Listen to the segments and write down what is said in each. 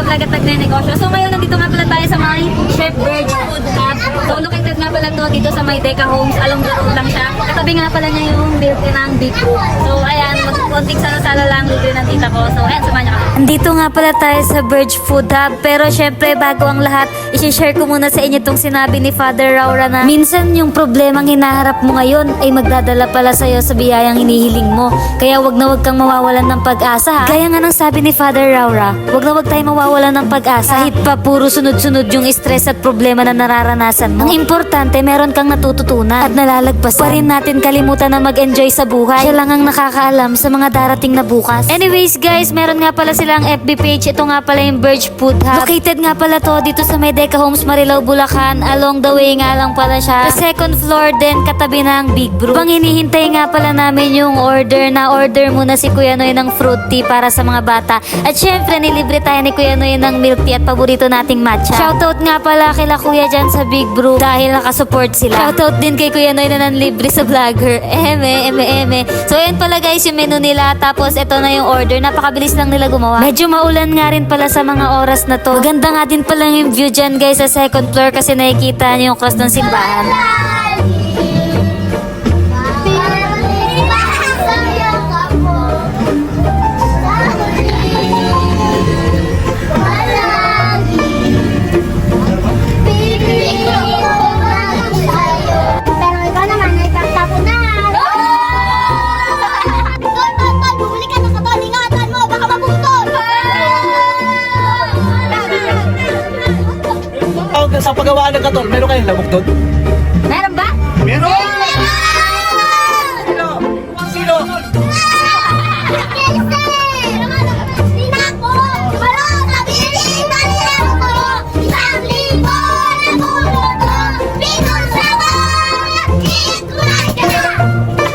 talaga tagne-negosyo. So ngayon nandito nga pala tayo sa may Chef Bird Food Hub. So located nga pala to dito sa may Deca Homes. Along the road lang siya. Katabi nga pala niya yung built-in ng Big Group. So ayan, konting sala-sala lang libre ng tita ko. So ayan, samahan niyo kami. Andito nga pala tayo sa Bird Food Hub. Pero syempre bago ang lahat, i-share ko muna sa inyo itong sinabi ni Father Raura na minsan yung problemang hinaharap mo ngayon ay magdadala pala sa'yo sa biyayang hinihiling mo. Kaya wag na wag kang mawawalan ng pag-asa ha. Kaya nga nang sabi ni Father Raura, wag na wag tayo mawawalan ng pag-asa kahit pa puro sunod-sunod yung stress at problema na nararanasan mo. Ang importante, meron kang natututunan at nalalagpasan. Pa rin natin kalimutan na mag-enjoy sa buhay. Siya lang ang nakakaalam sa mga darating na bukas. Anyways guys, meron nga pala silang FB page. Ito nga pala yung Bird Food Hub. Located nga pala to dito sa may Deca Homes, Marilao, Bulacan. Along the way nga lang pala siya. Sa second floor din, katabi ng Big Brew. Pang hinihintay nga pala namin yung order muna si Kuya Noy ng fruit tea para sa mga bata. At syempre, nilibre tayo ni Kuya Noy ng milk tea at paborito nating matcha. Shoutout nga pala kila Kuya dyan sa Big Brew dahil nakasupport sila. Shoutout din kay Kuya Noy na nanlibre sa vlogger. Eme. So ayan pala guys yung menu nila. Tapos ito na yung order. Napakabilis lang nila gumawa. Medyo maulan nga rin pala sa mga oras na to. Maganda nga din pala yung view dyan guys sa second floor kasi nakikita niyo yung cross ng simbahan. Sa paggawaan ng katol, meron kayong lamok doon? Meron ba? Meron! Sino?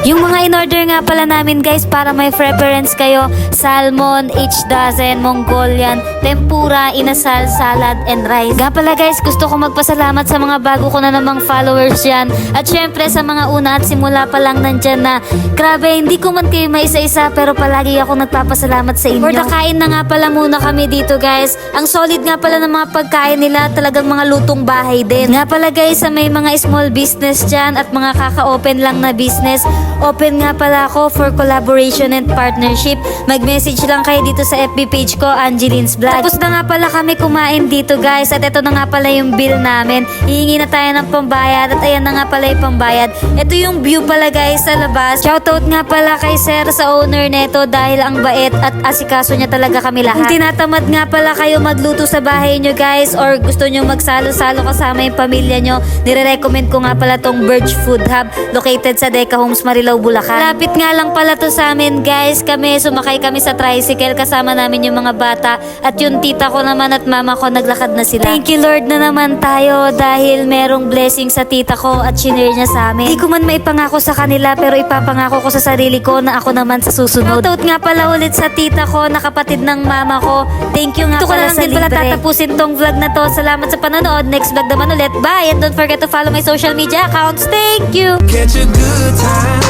Yung mga in-order nga pala namin guys para may preference kayo, salmon, each dozen, Mongolian, tempura, inasal, salad, and rice. Nga pala guys, gusto ko magpasalamat sa mga bago ko na namang followers dyan. At syempre sa mga una at simula pa lang nandyan na, grabe, hindi ko man kayo maisa-isa pero palagi ako nagpapasalamat sa inyo. For the kain na nga pala muna kami dito guys. Ang solid nga pala ng mga pagkain nila, talagang mga lutong bahay din. Nga pala guys, sa may mga small business dyan at mga kaka-open lang na business, open nga pala ako for collaboration and partnership. Mag-message lang kayo dito sa FB page ko, Angeline's Vlog. Tapos na nga pala kami kumain dito guys. At ito na nga pala yung bill namin. Hihingi na tayo ng pambayad. At ayan na nga pala yung pambayad. Ito yung view pala guys sa labas. Shoutout nga pala kay Sir sa owner neto dahil ang bait at asikaso niya talaga kami lahat. Kung tinatamad nga pala kayo magluto sa bahay nyo guys or gusto nyo magsalo-salo kasama yung pamilya nyo, nire-recommend ko nga pala tong Bird Food Hub located sa Deca Homes, Marilao, Bulacan. Lapit nga lang pala to sa amin guys. Sumakay kami sa tricycle kasama namin yung mga bata at yung tita ko naman at mama ko naglakad na sila. Thank you Lord na naman tayo dahil merong blessing sa tita ko at shinare niya sa amin. Hindi ko man maipangako sa kanila pero ipapangako ko sa sarili ko na ako naman sa susunod. Shoutout nga pala ulit sa tita ko na kapatid ng mama ko. Thank you nga pala sa libre. Ito ko na lang din pala tatapusin tong vlog na to. Salamat sa panonood. Next vlog naman ulit. Bye! And don't forget to follow my social media accounts. Thank you! Catch a good time,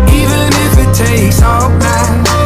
even if it takes all night.